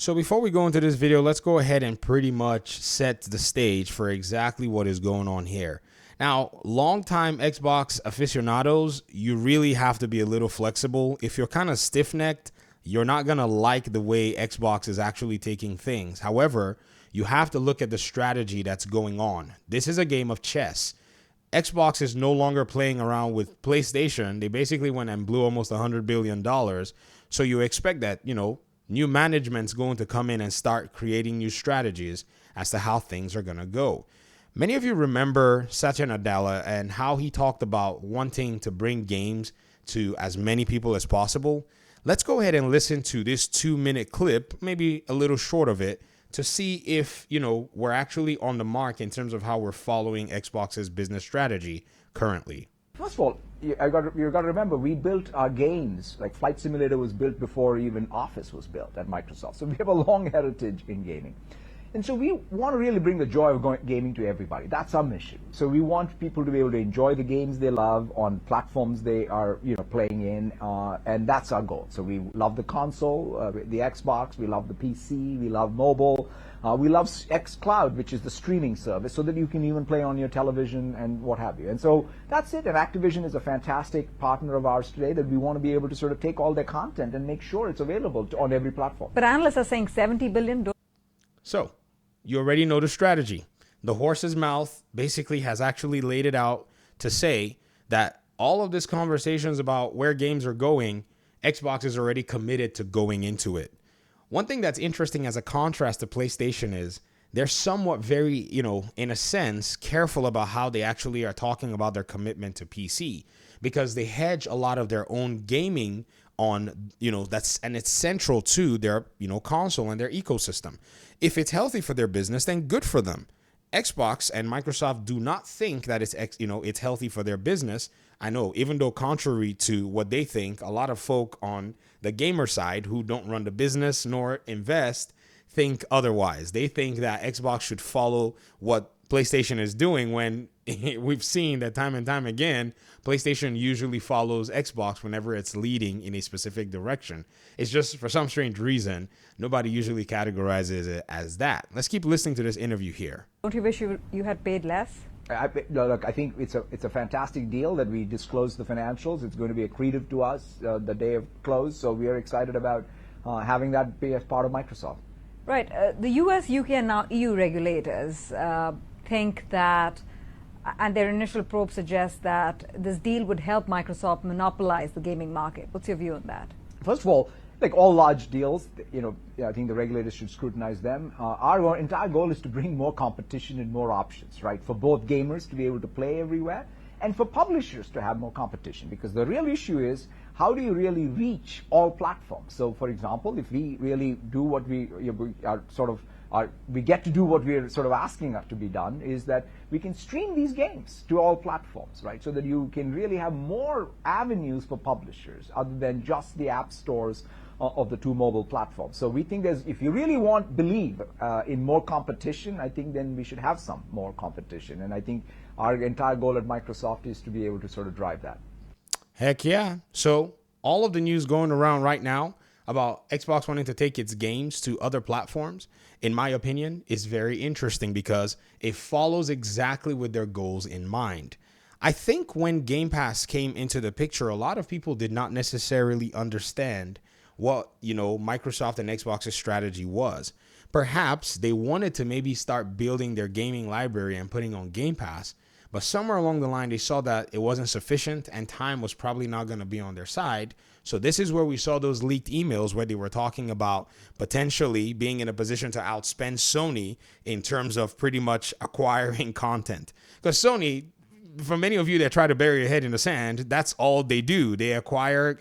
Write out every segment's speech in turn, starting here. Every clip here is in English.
So before we go into this video, let's go ahead and pretty much set the stage for exactly what is going on here. Now, longtime Xbox aficionados, you really have to be a little flexible. If you're kind of stiff-necked, you're not going to like the way Xbox is actually taking things. However, you have to look at the strategy that's going on. This is a game of chess. Xbox is no longer playing around with PlayStation. They basically went and blew almost $100 billion. So you expect that, new management's going to come in and start creating new strategies as to how things are going to go. Many of you remember Satya Nadella and how he talked about wanting to bring games to as many people as possible. Let's go ahead and listen to this 2-minute clip, maybe a little short of it, to see if, we're actually on the mark in terms of how we're following Xbox's business strategy currently. First of all, you've got to remember, we built our games, like Flight Simulator was built before even Office was built at Microsoft. So we have a long heritage in gaming. And so we want to really bring the joy of gaming to everybody. That's our mission. So we want people to be able to enjoy the games they love on platforms they are, playing in, and that's our goal. So we love the console, the Xbox, we love the PC, we love mobile, we love xCloud, which is the streaming service, so that you can even play on your television and what have you. And so that's it. And Activision is a fantastic partner of ours today that we want to be able to sort of take all their content and make sure it's available on every platform. But analysts are saying $70 billion. So, you already know the strategy. The horse's mouth basically has actually laid it out to say that all of this conversations about where games are going, Xbox is already committed to going into it. One thing that's interesting as a contrast to PlayStation is they're somewhat very, in a sense, careful about how they actually are talking about their commitment to PC, because they hedge a lot of their own gaming on, and it's central to their, console and their ecosystem. If it's healthy for their business, then good for them. Xbox and Microsoft do not think that it's healthy for their business. I know, even though contrary to what they think, a lot of folk on the gamer side who don't run the business nor invest think otherwise. They think that Xbox should follow what PlayStation is doing, when we've seen that time and time again, PlayStation usually follows Xbox whenever it's leading in a specific direction. It's just, for some strange reason, nobody usually categorizes it as that. Let's keep listening to this interview here. Don't you wish you had paid less? Look, I think it's a fantastic deal that we disclose the financials. It's going to be accretive to us the day of close, so we are excited about having that be as part of Microsoft. Right. The US, UK, and now EU regulators think that, and their initial probe suggests that this deal would help Microsoft monopolize the gaming market. What's your view on that? First of all, like all large deals, I think the regulators should scrutinize them. Our entire goal is to bring more competition and more options, right? For both gamers to be able to play everywhere, and for publishers to have more competition. Because the real issue is, how do you really reach all platforms? So, for example, if we really do what we get to do what we're sort of asking to be done, is that we can stream these games to all platforms, right? So that you can really have more avenues for publishers other than just the app stores of the two mobile platforms. So we think if you really believe in more competition, I think then we should have some more competition. And I think our entire goal at Microsoft is to be able to sort of drive that. Heck yeah. So all of the news going around right now about Xbox wanting to take its games to other platforms, in my opinion, is very interesting because it follows exactly with their goals in mind. I think when Game Pass came into the picture, a lot of people did not necessarily understand what, Microsoft and Xbox's strategy was. Perhaps they wanted to maybe start building their gaming library and putting on Game Pass, but somewhere along the line, they saw that it wasn't sufficient and time was probably not going to be on their side. So this is where we saw those leaked emails where they were talking about potentially being in a position to outspend Sony in terms of pretty much acquiring content. Because Sony, for many of you that try to bury your head in the sand, that's all they do. They acquire,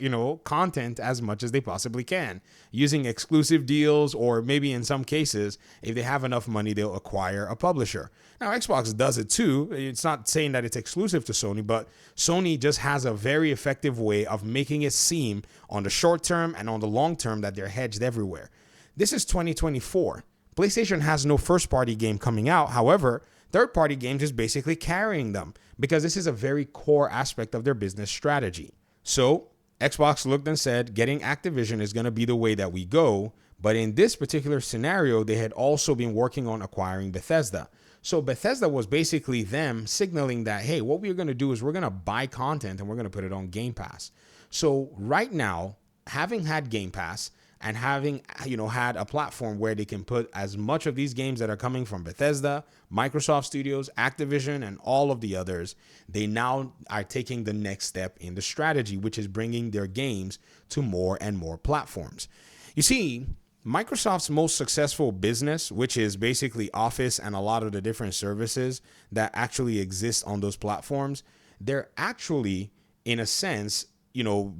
content as much as they possibly can, using exclusive deals, or maybe in some cases, if they have enough money, they'll acquire a publisher. Now, Xbox does it too. It's not saying that it's exclusive to Sony, but Sony just has a very effective way of making it seem on the short term and on the long term that they're hedged everywhere. This is 2024. PlayStation has no first-party game coming out. However, third-party games is basically carrying them because this is a very core aspect of their business strategy. So Xbox looked and said, getting Activision is going to be the way that we go, But in this particular scenario, they had also been working on acquiring Bethesda. So Bethesda was basically them signaling that, hey, what we're going to do is we're going to buy content and we're going to put it on Game Pass. So right now, having had Game Pass and having, had a platform where they can put as much of these games that are coming from Bethesda, Microsoft Studios, Activision, and all of the others, they now are taking the next step in the strategy, which is bringing their games to more and more platforms. You see, Microsoft's most successful business, which is basically Office and a lot of the different services that actually exist on those platforms, they're actually, in a sense,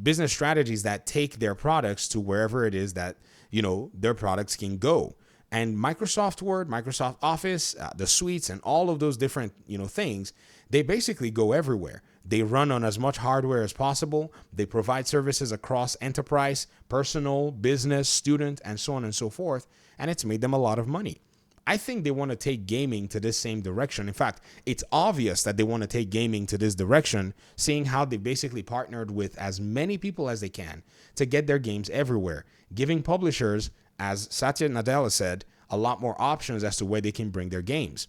business strategies that take their products to wherever it is that, their products can go. And Microsoft Word, Microsoft Office, the suites, and all of those different, things, they basically go everywhere. They run on as much hardware as possible. They provide services across enterprise, personal, business, student, and so on and so forth. And it's made them a lot of money. I think they want to take gaming to this same direction. In fact, it's obvious that they want to take gaming to this direction, seeing how they basically partnered with as many people as they can to get their games everywhere, giving publishers, as Satya Nadella said, a lot more options as to where they can bring their games.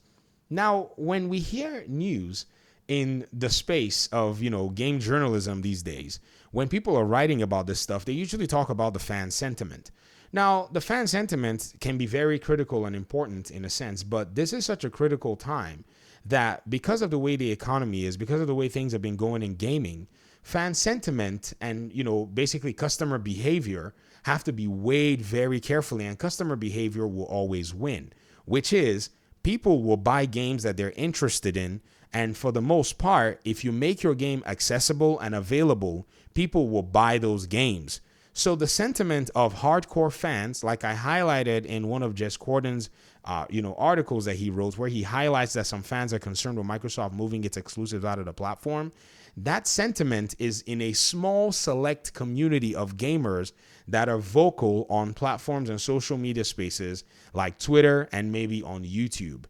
Now, when we hear news in the space of, game journalism these days, when people are writing about this stuff, they usually talk about the fan sentiment. Now, the fan sentiment can be very critical and important in a sense, but this is such a critical time that because of the way the economy is, because of the way things have been going in gaming, fan sentiment and, basically customer behavior have to be weighed very carefully, and customer behavior will always win, which is people will buy games that they're interested in. And for the most part, if you make your game accessible and available, people will buy those games. So the sentiment of hardcore fans, like I highlighted in one of Jez Corden's, articles that he wrote, where he highlights that some fans are concerned with Microsoft moving its exclusives out of the platform. That sentiment is in a small select community of gamers that are vocal on platforms and social media spaces like Twitter and maybe on YouTube.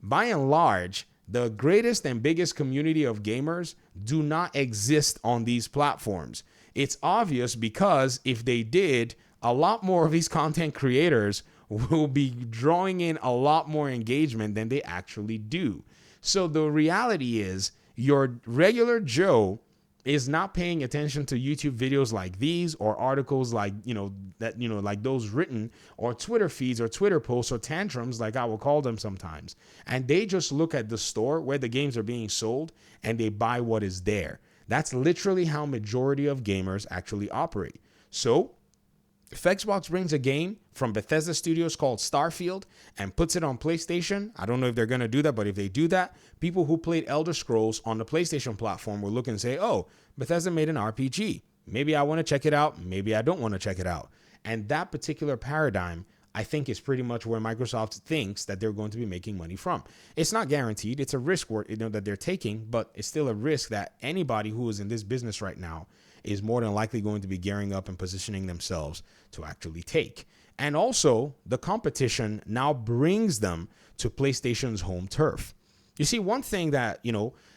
By and large, the greatest and biggest community of gamers do not exist on these platforms. It's obvious because if they did, a lot more of these content creators will be drawing in a lot more engagement than they actually do. So the reality is your regular Joe is not paying attention to YouTube videos like these or articles like, like those written, or Twitter feeds or Twitter posts or tantrums, like I will call them sometimes. And they just look at the store where the games are being sold and they buy what is there. That's literally how majority of gamers actually operate. So if Xbox brings a game from Bethesda Studios called Starfield and puts it on PlayStation, I don't know if they're going to do that, but if they do that, people who played Elder Scrolls on the PlayStation platform will look and say, oh, Bethesda made an RPG. Maybe I want to check it out. Maybe I don't want to check it out. And that particular paradigm, I think, is pretty much where Microsoft thinks that they're going to be making money from. It's not guaranteed. It's a risk that they're taking, but it's still a risk that anybody who is in this business right now is more than likely going to be gearing up and positioning themselves to actually take. And also, the competition now brings them to PlayStation's home turf. You see, one thing that,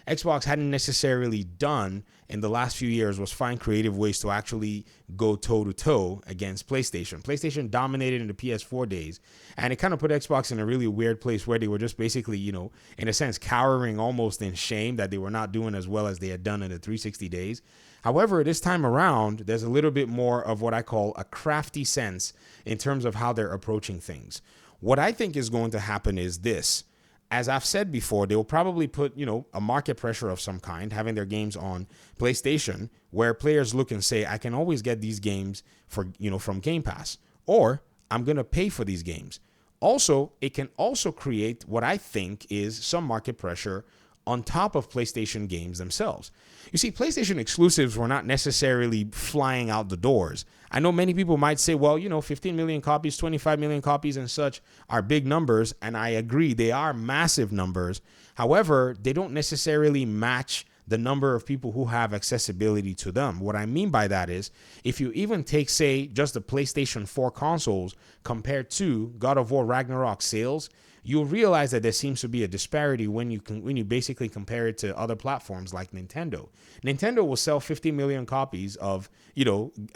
Xbox hadn't necessarily done in the last few years was find creative ways to actually go toe-to-toe against PlayStation. PlayStation dominated in the PS4 days, and it kind of put Xbox in a really weird place where they were just basically, in a sense, cowering almost in shame that they were not doing as well as they had done in the 360 days. However, this time around, there's a little bit more of what I call a crafty sense in terms of how they're approaching things. What I think is going to happen is this. As I've said before, they will probably put, a market pressure of some kind, having their games on PlayStation, where players look and say, I can always get these games for, from Game Pass, or I'm going to pay for these games. Also, it can also create what I think is some market pressure on top of PlayStation games themselves. You see, PlayStation exclusives were not necessarily flying out the doors. I know many people might say, well, 15 million copies, 25 million copies and such are big numbers. And I agree, they are massive numbers. However, they don't necessarily match the number of people who have accessibility to them. What I mean by that is, if you even take, say, just the PlayStation 4 consoles compared to God of War Ragnarok sales, you'll realize that there seems to be a disparity when you basically compare it to other platforms like Nintendo. Nintendo will sell 50 million copies of,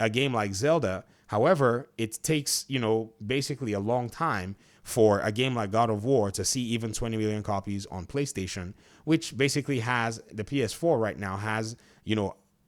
a game like Zelda. However, it takes, basically a long time for a game like God of War to see even 20 million copies on PlayStation, which basically has the PS4 right now has,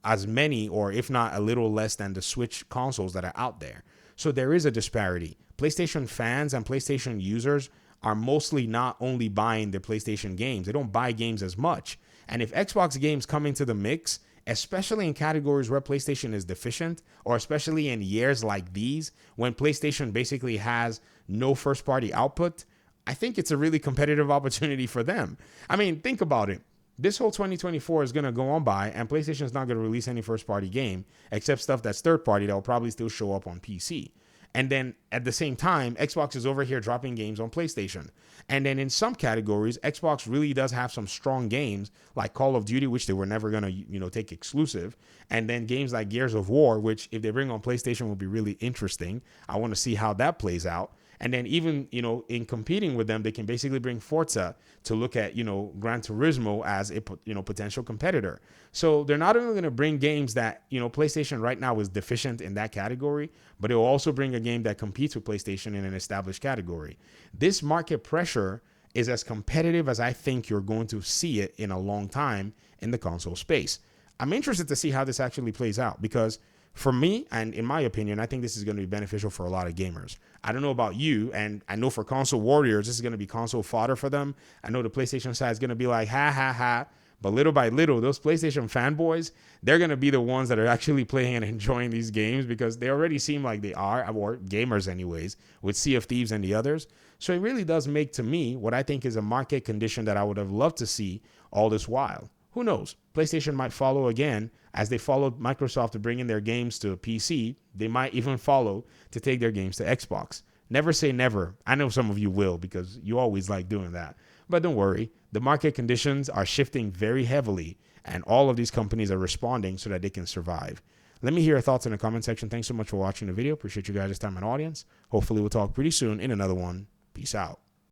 as many, or if not a little less than the Switch consoles that are out there. So there is a disparity. PlayStation fans and PlayStation users are mostly not only buying the PlayStation games. They don't buy games as much. And if Xbox games come into the mix, especially in categories where PlayStation is deficient, or especially in years like these, when PlayStation basically has no first-party output, I think it's a really competitive opportunity for them. I mean, think about it. This whole 2024 is going to go on by, and PlayStation's not going to release any first-party game, except stuff that's third-party that will probably still show up on PC. And then at the same time, Xbox is over here dropping games on PlayStation. And then in some categories, Xbox really does have some strong games like Call of Duty, which they were never going to, take exclusive. And then games like Gears of War, which if they bring on PlayStation will be really interesting. I want to see how that plays out. And then even, in competing with them, they can basically bring Forza to look at, Gran Turismo as a, potential competitor. So they're not only going to bring games that, PlayStation right now is deficient in that category, but it will also bring a game that competes with PlayStation in an established category. This market pressure is as competitive as I think you're going to see it in a long time in the console space. I'm interested to see how this actually plays out because for me, and in my opinion, I think this is going to be beneficial for a lot of gamers. I don't know about you, and I know for console warriors, this is going to be console fodder for them. I know the PlayStation side is going to be like, ha, ha, ha. But little by little, those PlayStation fanboys, they're going to be the ones that are actually playing and enjoying these games because they already seem like they are, or gamers anyways, with Sea of Thieves and the others. So it really does make, to me, what I think is a market condition that I would have loved to see all this while. Who knows? PlayStation might follow again as they followed Microsoft to bring in their games to PC. They might even follow to take their games to Xbox. Never say never. I know some of you will because you always like doing that. But don't worry. The market conditions are shifting very heavily and all of these companies are responding so that they can survive. Let me hear your thoughts in the comment section. Thanks so much for watching the video. Appreciate you guys' time and audience. Hopefully we'll talk pretty soon in another one. Peace out.